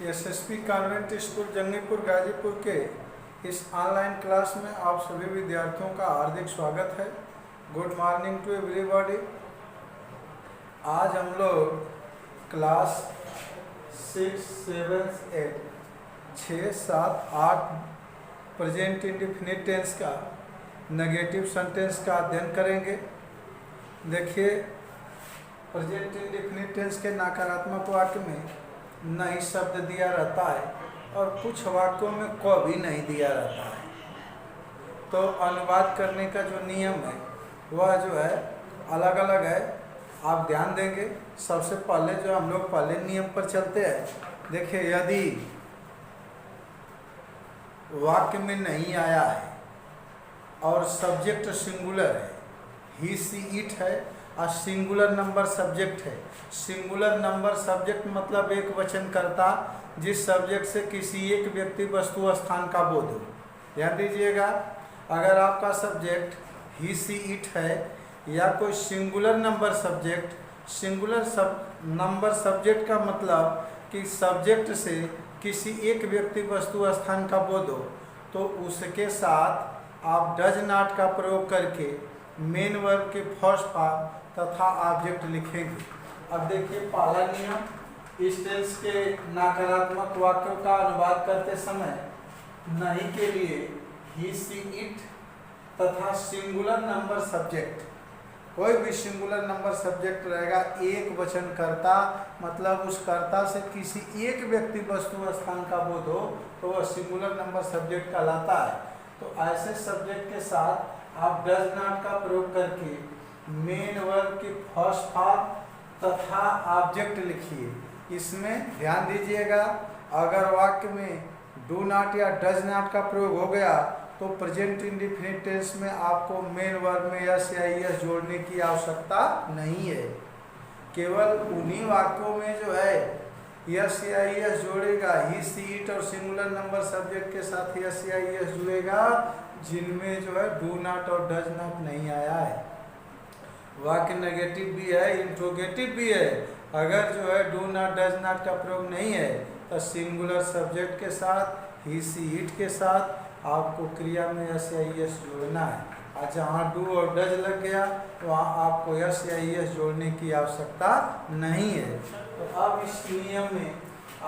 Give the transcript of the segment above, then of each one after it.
SSP convent school Jangipur Ghazipur के इस online class में आप सभी विद्यार्थियों का हार्दिक स्वागत है। Good morning to everybody. आज हम लोग क्लास 6, 7, 8 6, 7, 8 प्रेजेंट इंडेफिनिट टेंस का नेगेटिव सेंटेंस का अध्ययन करेंगे। देखिए, प्रेजेंट इंडेफिनिट टेंस के नकारात्मक वाक्य में नहीं शब्द दिया रहता है और कुछ वाक्यों में क भी नहीं दिया रहता है। तो अनुवाद करने का जो नियम है वह जो है अलग अलग है। आप ध्यान देंगे। सबसे पहले जो हम लोग पहले नियम पर चलते हैं। देखिए, यदि वाक्य में नहीं आया है और सब्जेक्ट सिंगुलर है, ही सी इट है और सिंगुलर नंबर सब्जेक्ट है। सिंगुलर नंबर सब्जेक्ट मतलब एक वचन करता जिस सब्जेक्ट से किसी एक व्यक्ति वस्तु स्थान का बोध हो। ध्यान दीजिएगा, अगर आपका सब्जेक्ट ही सी इट है या कोई singular number subject, singular number subject का मतलब कि सब्जेक्ट से किसी एक व्यक्ति वस्तु स्थान का बोध हो, तो उसके साथ आप डज नॉट का प्रयोग करके मेन वर्ब के फर्स्ट फॉर्म तथा ऑब्जेक्ट लिखेंगे। अब देखिए, पहला नियम, इस टेंस के नकारात्मक वाक्यों का अनुवाद करते समय नहीं के लिए ही सी इट तथा सिंगुलर नंबर सब्जेक्ट, कोई भी सिंगुलर नंबर सब्जेक्ट रहेगा एक वचन कर्ता, मतलब उस कर्ता से किसी एक व्यक्ति वस्तु स्थान का बोध हो तो वह सिंगुलर नंबर सब्जेक्ट कहलाता है। तो ऐसे सब्जेक्ट के साथ आप डज नॉट का प्रयोग करके मेन वर्ब के फर्स्ट फॉर्म तथा ऑब्जेक्ट लिखिए। इसमें ध्यान दीजिएगा, अगर वाक्य में डू नॉट या डज नॉट का प्रयोग हो गया तो प्रेजेंट इंडेफिनिट टेंस में आपको मेन वर्ब में यस या यस जोड़ने की आवश्यकता नहीं है। केवल उन्हीं वाक्यों में जो है यस या यस जोड़ेगा, ही सी इट और सिंगुलर नंबर सब्जेक्ट के साथ यस या यस जुड़ेगा जिनमें जो है डू नॉट और डज नॉट नहीं आया है। वाक्य नेगेटिव भी है, इंट्रोगेटिव भी है। अगर जो है डू नॉट डज नॉट का प्रयोग नहीं है तो सिंगुलर सब्जेक्ट के साथ ही सी इट के साथ आपको क्रिया में यस या यस जोड़ना है। और जहाँ डू और डज लग गया वहाँ आपको यस या यस जोड़ने की आवश्यकता नहीं है। तो अब इस नियम में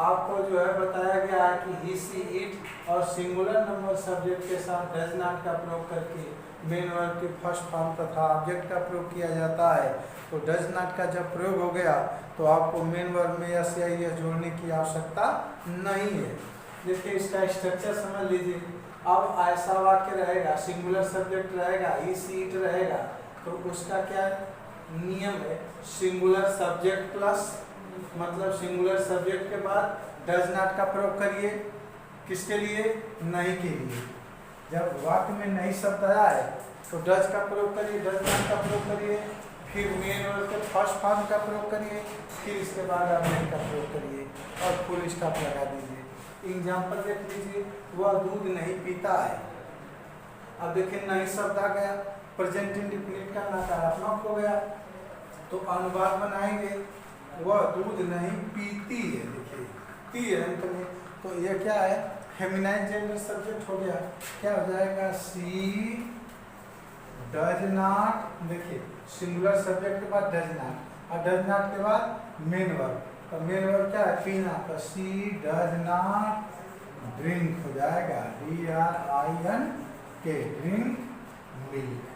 आपको जो है बताया गया है कि ही सी इट और सिंगुलर नंबर सब्जेक्ट के साथ डज नॉट का प्रयोग करके मेन वर्ब के फर्स्ट फॉर्म तथा ऑब्जेक्ट का प्रयोग किया जाता है। तो डज नॉट का जब प्रयोग हो गया तो आपको मेन वर्ब में यस या यस जोड़ने की आवश्यकता नहीं है। देखिए, इसका स्ट्रक्चर समझ लीजिए। अब ऐसा वाक्य रहेगा, सिंगुलर सब्जेक्ट रहेगा, ही सी इट रहेगा, तो उसका क्या नियम है, सिंगुलर सब्जेक्ट प्लस, मतलब सिंगुलर सब्जेक्ट के बाद डज नॉट का प्रयोग करिए। किसके लिए? नहीं के लिए। जब वाक्य में नहीं शब्द आया है तो डज का प्रयोग करिए, डज नॉट का प्रयोग करिए, फिर मेन वर्ब के फर्स्ट फॉर्म का प्रयोग करिए, फिर इसके बाद ऑब्जेक्ट का प्रयोग करिए और फुल स्टॉप लगा दीजिए। एग्जाम्पल देख लीजिए, वह दूध नहीं पीता है। अब देखिए, नहीं शब्द आ गया, प्रेजेंट इंडेफिनिट का नकारात्मक हो गया, तो अनुवाद बनाएंगे, वह दूध नहीं पीती है। देखिए, पी है अंत में, तो ये क्या है, फेमिनाइन जेंडर सब्जेक्ट हो गया। क्या हो जाएगा, सी डज नॉट। देखिए, सिंगुलर सब्जेक्ट के बाद डज नॉट और डज नॉट के बाद मेन वर्ब, तो मेन वर्ब क्या है, पीना, तो सी डज नॉट ड्रिंक हो जाएगा, DRINK, ड्रिंक मिल्क।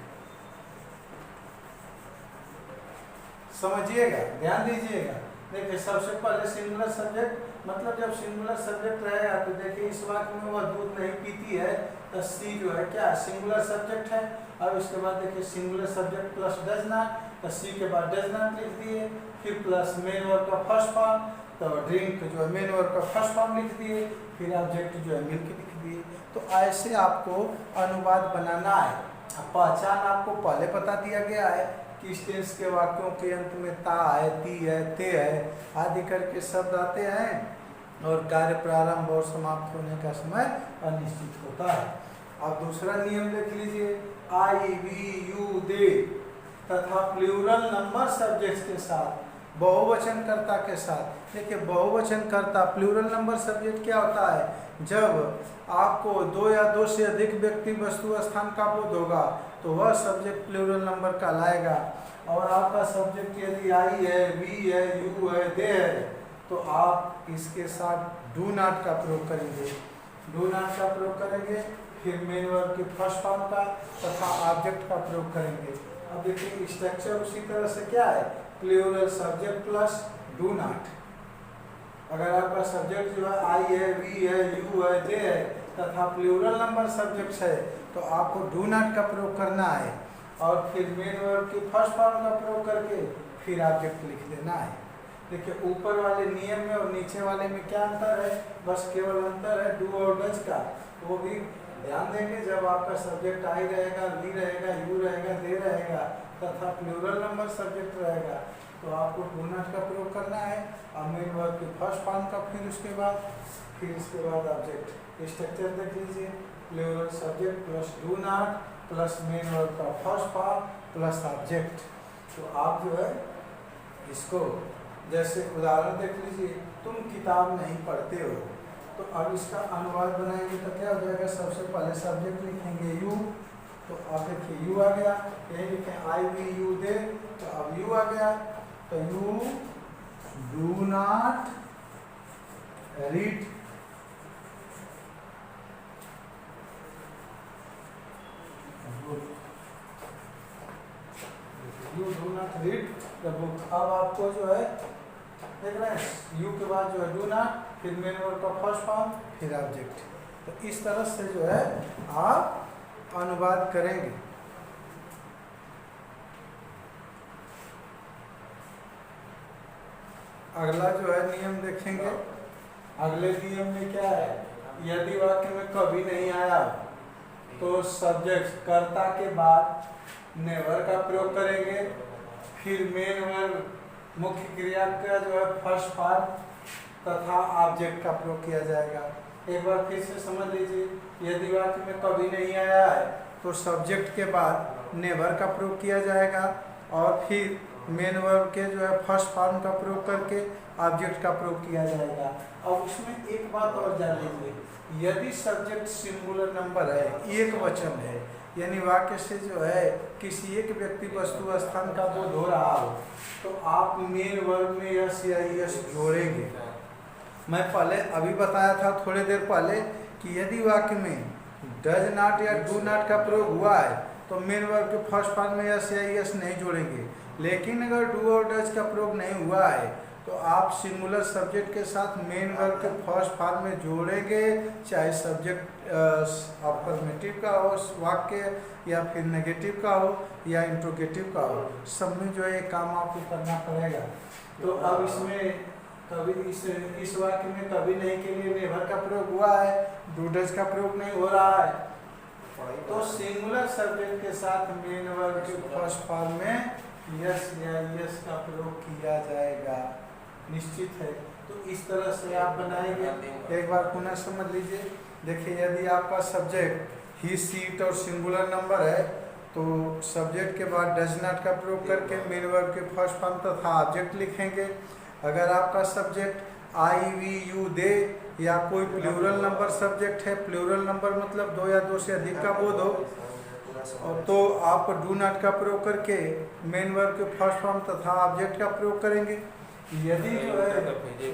समझिएगा, ध्यान दीजिएगा। देखिए, सबसे पहले सिंगुलर सब्जेक्ट, मतलब जब सिंगुलर सब्जेक्ट रहेगा तो देखिए इस वाक्य में वह दूध नहीं पीती है, तो सी जो है क्या, सिंगुलर सब्जेक्ट है। अब इसके बाद देखिए, singular subject plus does not, तो सी के बाद डज नॉट लिख दिए, फिर प्लस मेन वर्ब का फर्स्ट फॉर्म, तो ड्रिंक जो है मेन वर्ब का फर्स्ट फॉर्म लिख दिए, फिर ऑब्जेक्ट जो है मिल्क लिख दिए। तो ऐसे आपको अनुवाद बनाना है। पहचान आपको पहले बता दिया गया है कि इस टेंस के वाक्यों के अंत में ता है, ती है, ते है आदि करके शब्द आते हैं और कार्य प्रारंभ और समाप्त होने का समय अनिश्चित होता है। अब दूसरा नियम देख लीजिए, आई, वी, यू, दे तथा प्लूरल नंबर सब्जेक्ट्स के साथ बहुवचन कर्ता के साथ। देखिए बहुवचन कर्ता प्लूरल नंबर सब्जेक्ट क्या होता है, जब आपको दो या दो से अधिक व्यक्ति वस्तु स्थान का बोध होगा तो वह सब्जेक्ट प्लूरल नंबर कहलाएगा। और आपका सब्जेक्ट यदि आई है, वी है, यू है, दे है, तो आप इसके साथ डू नॉट का प्रयोग करेंगे। डू नॉट का प्रयोग करेंगे, फिर मेन वर्ब के फर्स्ट फॉर्म का तथा ऑब्जेक्ट का प्रयोग करेंगे। अब देखिए स्ट्रक्चर उसी तरह से क्या है, plural subject plus do not. अगर आपका सब्जेक्ट जो है आई है, वी है, यू है, दे है तथा प्लूरल नंबर सब्जेक्ट है तो आपको डू नॉट का प्रयोग करना है और फिर मेन वर्ब के फर्स्ट फॉर्म का प्रयोग करके फिर ऑब्जेक्ट लिख देना है। देखिए ऊपर वाले नियम में और नीचे वाले में क्या अंतर है, बस केवल अंतर है डू और डज का। वो भी ध्यान देंगे जब आपका सब्जेक्ट आई रहेगा, वी रहेगा, यू रहेगा, दे रहेगा तथा प्लूरल नंबर सब्जेक्ट रहेगा तो आपको डू नॉट का प्रयोग करना है और मेन वर्ब के फर्स्ट फॉर्म का फिर इसके बाद ऑब्जेक्ट। स्ट्रक्चर देख लीजिए, plural subject plus do not plus main verb का फर्स्ट फॉर्म प्लस ऑब्जेक्ट। तो आप जो है इसको जैसे उदाहरण देख लीजिए, तुम किताब नहीं पढ़ते हो, तो अब इसका अनुवाद बनाएंगे तो क्या हो जाएगा, सबसे पहले सब्जेक्ट लिखेंगे यू, तो अब देखिए यू आ गया, यही लिखें आई वी यू दे, तो अब यू आ गया, तो you do not read you do not read the book. अब आपको जो है देख रहे हैं यू के बाद जो है डू नॉट, फिर मेन वर्ब का फर्स्ट फॉर्म फिर ऑब्जेक्ट। तो इस तरह से जो है आप अनुवाद करेंगे। अगला जो है नियम देखेंगे। अगले नियम में क्या है, यदि वाक्य में कभी नहीं आया तो सब्जेक्ट कर्ता के बाद नेवर का प्रयोग करेंगे, फिर मेन वर्ब मुख्य क्रिया का जो है फर्स्ट फॉर्म तथा ऑब्जेक्ट का प्रयोग किया जाएगा। एक बार फिर से समझ लीजिए, यदि वाक्य में कभी नहीं आया है तो सब्जेक्ट के बाद नेवर का प्रयोग किया जाएगा और फिर मेन वर्ब के जो है फर्स्ट फॉर्म का प्रयोग करके ऑब्जेक्ट का प्रयोग किया जाएगा। अब उसमें एक बात और जान लीजिए, यदि सब्जेक्ट सिंगुलर नंबर है, एक वचन है, यानी वाक्य से जो है किसी एक व्यक्ति वस्तु स्थान का बोध हो रहा हो, तो आप मेन वर्ब में यस या यस जोड़ेंगे। मैं पहले अभी बताया था थोड़ी देर पहले कि यदि वाक्य में डज नॉट या डू नॉट का प्रयोग हुआ है तो मेन वर्ब के फर्स्ट फॉर्म में यस या यस नहीं जोड़ेंगे, लेकिन अगर डू और डज का प्रयोग नहीं हुआ है तो आप सिंगुलर सब्जेक्ट के साथ मेन वर्ब के फर्स्ट फॉर्म में जोड़ेंगे, चाहे सब्जेक्ट अफर्मेटिव का हो वाक्य या फिर नेगेटिव का हो या इंट्रोगेटिव का हो, सब में जो है काम आपको करना पड़ेगा। तो अब इसमें कभी इस वाक्य में कभी नहीं के लिए नेवर का प्रयोग हुआ है, डू डज का प्रयोग नहीं हो रहा है, तो सिंगुलर सब्जेक्ट के साथ मेन वर्ब के फर्स्ट फॉर्म में यस या यस का प्रयोग किया जाएगा, निश्चित है। तो इस तरह से आप बनाएंगे। एक बार पुनः समझ लीजिए। देखिए यदि आपका सब्जेक्ट ही सीट और सिंगुलर नंबर है तो सब्जेक्ट के बाद डज नॉट का प्रयोग करके मेन वर्ब के फर्स्ट फॉर्म तथा ऑब्जेक्ट लिखेंगे। अगर आपका subject I we you they या कोई प्लूरल नंबर सब्जेक्ट है, प्लूरल नंबर मतलब दो या दो से अधिक का बोध हो, तो आप डू नॉट का प्रयोग करके मेन वर्ब के फर्स्ट फॉर्म तथा ऑब्जेक्ट का प्रयोग करेंगे। यदि जो है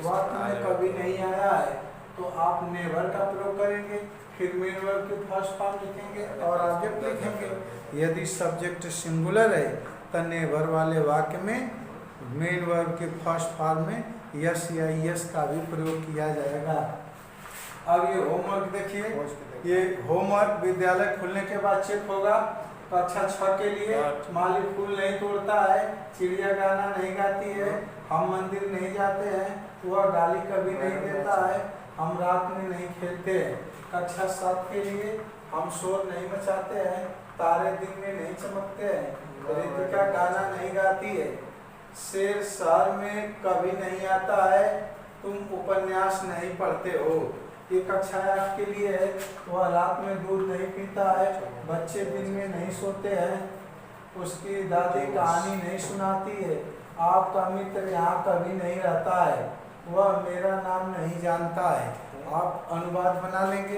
वाक्य में कभी नहीं आया है तो आप नेवर का प्रयोग करेंगे, फिर मेन वर्ब के फर्स्ट फॉर्म लिखेंगे और ऑब्जेक्ट लिखेंगे। यदि सब्जेक्ट सिंगुलर है तो नेवर वाले वाक्य में मेन वर्ब के फर्स्ट फॉर्म में यस या यस का भी प्रयोग किया जाएगा। अब ये होमवर्क देखिए, ये होमवर्क विद्यालय खुलने के बाद चेक होगा। कक्षा 6 के लिए माली फूल नहीं तोड़ता है, चिड़िया गाना नहीं गाती है, हम मंदिर नहीं जाते हैं, वह गाली कभी नहीं देता है, हम रात में नहीं खेलते हैं। कक्षा 7 के लिए हम शोर नहीं मचाते हैं, तारे दिन में नहीं चमकते हैं, रितिका गाना नहीं गाती है, शेर शहर में कभी नहीं आता है, तुम उपन्यास नहीं पढ़ते हो। ये कक्षा 8 के लिए है, वह रात में दूध नहीं पीता है, बच्चे दिन में नहीं सोते हैं, उसकी दादी कहानी नहीं सुनाती है, आपका मित्र यहाँ कभी नहीं रहता है, वह मेरा नाम नहीं जानता है। आप अनुवाद बना लेंगे।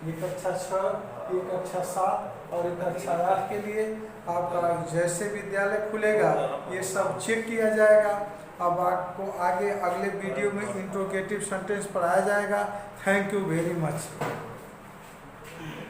ये कक्षा 6, ये कक्षा 7 और ये कक्षा 8 के लिए आपका जैसे विद्यालय खुलेगा ये सब चेक किया जाएगा। अब आपको आगे अगले वीडियो में इंट्रोगेटिव सेंटेंस पढ़ाया जाएगा। Thank you very much.